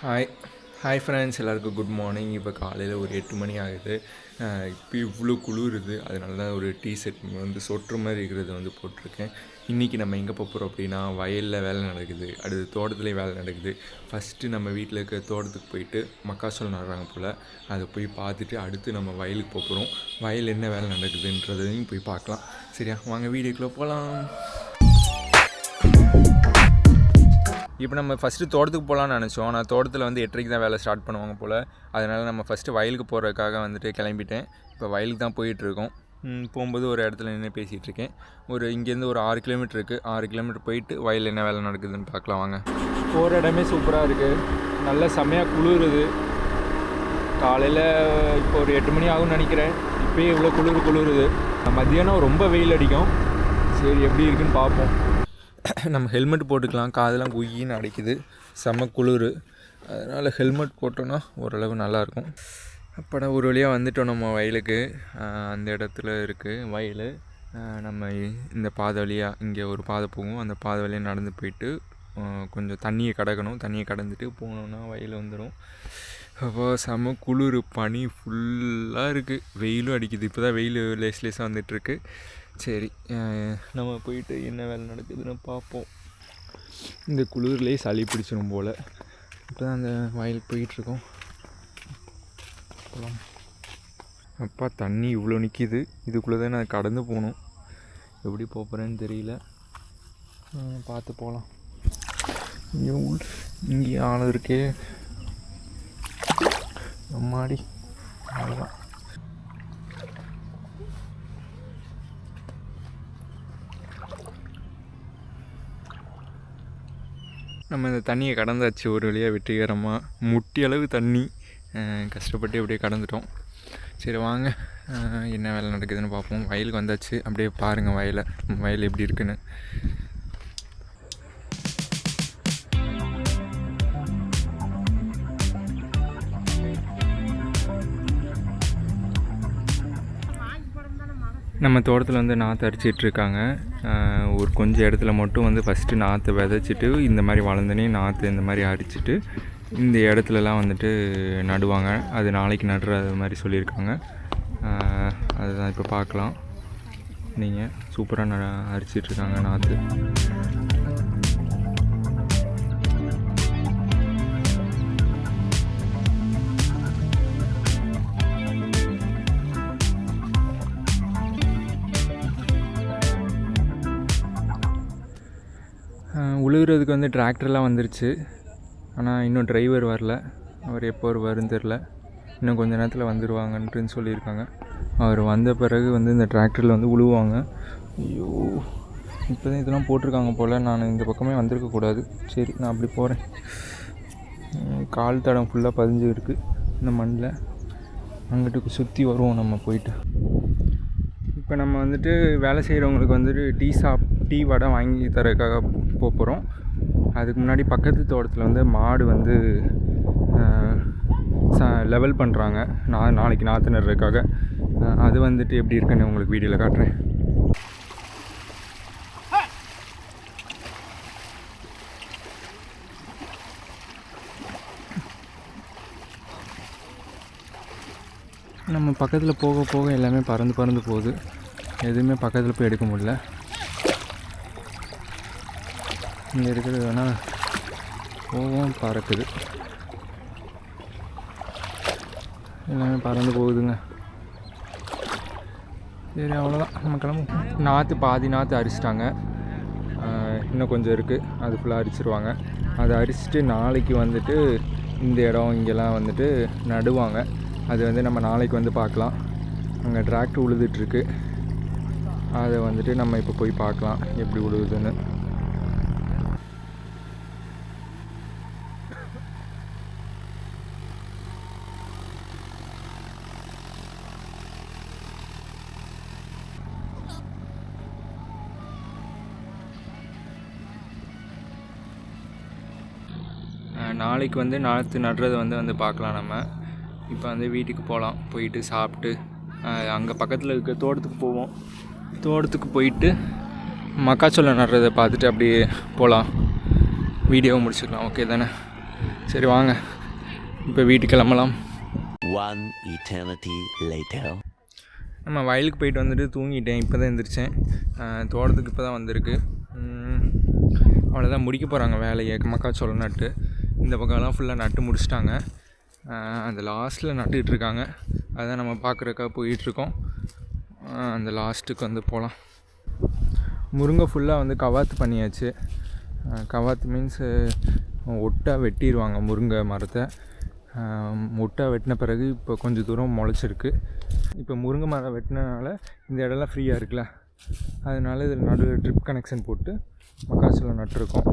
Hi hi friends, எல்லாருக்கும் good morning. இப்போ காலையில் ஒரு 8 மணி ஆகுது. இப்போ இவ்வளோ குளிருது. அதனால தான் ஒரு டிஷர்ட் வந்து சொட்டுற மாதிரி இருக்கிறத வந்து போட்டிருக்கேன். இன்றைக்கி நம்ம எங்கே போகிறோம் அப்படின்னா, வயலில் வேலை நடக்குது, அடுத்து தோட்டத்துலேயும் வேலை நடக்குது. ஃபஸ்ட்டு நம்ம வீட்டில் இருக்க தோட்டத்துக்கு போயிட்டு மக்காச்சோளம் நடுறாங்க போல், அதை போய் பார்த்துட்டு அடுத்து நம்ம வயலுக்கு போகிறோம். வயலில் என்ன வேலை நடக்குதுன்றதையும் போய் பார்க்கலாம். சரியா, வாங்க வீடியோக்குள்ளே போகலாம். இப்போ நம்ம ஃபஸ்ட்டு தோட்டத்துக்கு போகலான்னு நினச்சோம். ஆனால் தோட்டத்தில் வந்து 8:30 தான் வேலை ஸ்டார்ட் பண்ணுவாங்க போல். அதனால் நம்ம ஃபஸ்ட்டு வயலுக்கு போகிறதுக்காக வந்துட்டு கிளம்பிட்டேன். இப்போ வயலுக்கு தான் போயிட்டுருக்கோம். போகும்போது ஒரு இடத்துல நின்று பேசிகிட்ருக்கேன். இங்கேருந்து ஒரு 6 கிலோமீட்டர் இருக்குது. 6 கிலோமீட்டர் போயிட்டு வயலில் என்ன வேலை நடக்குதுன்னு பார்க்கலாம் வாங்க. போகிற இடமே சூப்பராக இருக்குது. நல்ல செம்மையாக குளிருது. காலையில் இப்போ ஒரு 8 மணி ஆகும்னு நினைக்கிறேன். இப்போயே இவ்வளோ குளிருது. மத்தியானம் ரொம்ப வெயில் அடிக்கும். சரி, எப்படி இருக்குன்னு பார்ப்போம். நம்ம ஹெல்மெட் போட்டுக்கலாம். காதெல்லாம் குயின்னு அடைக்குது, செம்ம குளிர். அதனால் ஹெல்மெட் போட்டோன்னா ஓரளவு நல்லாயிருக்கும். அப்போ ஒரு வழியாக வந்துட்டோம் நம்ம வயலுக்கு. அந்த இடத்துல இருக்குது வயல். நம்ம இந்த பாதை வழியாக இங்கே ஒரு பாதை போகும். அந்த பாதை வழியாக நடந்து போயிட்டு கொஞ்சம் தண்ணியை கடக்கணும். தண்ணியை கடந்துட்டு போனோன்னா வயல் வந்துடும். அப்போ செம்ம குளிர், பனி ஃபுல்லாக இருக்குது. வெயிலும் அடிக்குது. இப்போ தான் வெயில் லேஸாக வந்துட்டுருக்கு. சரி, நம்ம போயிட்டு என்ன வேலை நடக்குதுன்னு பார்ப்போம். இந்த குளிர்லேயே சளி பிடிச்சிடும் போல். இப்போ தான் அந்த வயலுக்கு போயிட்டுருக்கோம். அப்பா, தண்ணி இவ்வளோ நிற்கிது. இதுக்குள்ளே தான் நான் கடந்து போகணும். எப்படி போகிறேன்னு தெரியல. பார்த்து போகலாம். இங்கே ஆள் இருக்கே அம்மாடி. அவ்வளோதான். நம்ம இந்த தண்ணியை கடந்தாச்சு ஒரு வழியாக வெற்றிகரமாக. முட்டி அளவு தண்ணி. கஷ்டப்பட்டு அப்படியே கடந்துட்டோம். சரி வாங்க, என்ன வேலை நடக்குதுன்னு பார்ப்போம். வயலுக்கு வந்தாச்சு. அப்படியே பாருங்கள் வயல் எப்படி இருக்குன்னு. நம்ம தோட்டத்தில் வந்து நாற்று அரிச்சிட்ருக்காங்க. ஒரு கொஞ்சம் இடத்துல மட்டும் வந்து ஃபஸ்ட்டு நாற்று விதைச்சிட்டு இந்த மாதிரி வளர்ந்தனே நாற்று இந்த மாதிரி அரிச்சிட்டு இந்த இடத்துலலாம் வந்துட்டு நடுவாங்க. அது நாளைக்கு நடுற அது மாதிரி சொல்லியிருக்காங்க. அதுதான் இப்போ பார்க்கலாம். நீங்கள் சூப்பராக அரிச்சிட்ருக்காங்க நாற்று. உழுகிறதுக்கு வந்து டிராக்டர்லாம் வந்துருச்சு. ஆனால் இன்னும் டிரைவர் வரல. அவர் எப்போ வருவாருன்னு தெரில. இன்னும் கொஞ்சம் நேரத்தில் வந்துடுவாங்கன்ட்டுன்னு சொல்லியிருக்காங்க. அவர் வந்த பிறகு வந்து இந்த டிராக்டரில் வந்து உழுவாங்க. ஐயோ, இப்போ தான் இதெல்லாம் போட்டிருக்காங்க போல். நான் இந்த பக்கமே வந்திருக்கக்கூடாது. சரி, நான் அப்படி போகிறேன். கால் தடம் ஃபுல்லாக பதிஞ்சு இருக்குது இந்த மண்ணில். அங்கிட்டு சுற்றி வருவோம் நம்ம போயிட்டு. இப்போ நம்ம வந்துட்டு வேலை செய்கிறவங்களுக்கு வந்துட்டு டீ வடை வாங்கி தரதுக்காக போகிறோம். அதுக்கு முன்னாடி பக்கத்து தோட்டத்தில் வந்து மாடு வந்து லெவல் பண்ணுறாங்க. நாளைக்கு நாற்று நடுறதுக்காக. அது வந்துட்டு எப்படி இருக்குன்னு உங்களுக்கு வீடியோவில் காட்டுறேன். நம்ம பக்கத்தில் போக போக எல்லாமே பறந்து போகுது. எதுவுமே பக்கத்தில் போய் எடுக்க முடியல. இங்கே இருக்கிறது வேணால் போகவும் பறக்குது. எல்லாமே பறந்து போகுதுங்க. சரி, அவ்வளோதான், நம்ம கிளம்பும். பாதி நாற்று அரிச்சிட்டாங்க. இன்னும் கொஞ்சம் இருக்குது. அது ஃபுல்லாக அரிச்சிருவாங்க. அதை அரிச்சிட்டு நாளைக்கு வந்துட்டு இந்த இடம் இங்கெல்லாம் வந்துட்டு நடுவாங்க. அது வந்து நம்ம நாளைக்கு வந்து பார்க்கலாம். அங்கே டிராக்டர் உழுதுட்டுருக்கு. அதை வந்துட்டு நம்ம இப்போ போய் பார்க்கலாம் எப்படி உழுவுதுன்னு. நாளைக்கு வந்து நாற்று நடுறதை வந்து பார்க்கலாம் நம்ம. இப்போ வந்து வீட்டுக்கு போகலாம். போயிட்டு சாப்பிட்டு அங்கே பக்கத்தில் இருக்க தோட்டத்துக்கு போவோம். தோட்டத்துக்கு போயிட்டு மக்காச்சோளம் நடுறதை பார்த்துட்டு அப்படியே போகலாம். வீடியோவை முடிச்சுக்கலாம். ஓகே தானே? சரி வாங்க. இப்போ வீட்டுக்கு கிளம்பலாம். One eternity later. நம்ம வயலுக்கு போயிட்டு வந்துட்டு தூங்கிட்டேன். இப்போ தான் எழுந்திரிச்சேன். தோட்டத்துக்கு இப்போ தான் வந்திருக்கு. அவ்வளோதான், முடிக்க போகிறாங்க வேலையை. மக்காச்சோளம் நட்டு இந்த பக்கம்லாம் ஃபுல்லாக நட்டு முடிச்சிட்டாங்க. அந்த லாஸ்ட்டில் நட்டுக்கிட்டு இருக்காங்க. அதான் நம்ம பார்க்குறக்கா போயிட்டுருக்கோம். அந்த லாஸ்ட்டுக்கு வந்து போகலாம். முருங்கை ஃபுல்லாக வந்து கவாத்து பண்ணியாச்சு. கவாத்து மீன்ஸ் ஒட்டாக வெட்டிடுவாங்க முருங்கை மரத்தை. ஒட்டாக வெட்டின பிறகு இப்போ கொஞ்சம் தூரம் முளைச்சிருக்கு. இப்போ முருங்கை மரம் வெட்டினனால இந்த இடம்லாம் ஃப்ரீயாக இருக்குல்ல, அதனால இதில் நடுவில் ட்ரிப் கனெக்ஷன் போட்டு மக்காச்சோளம் நட்டுருக்கோம்.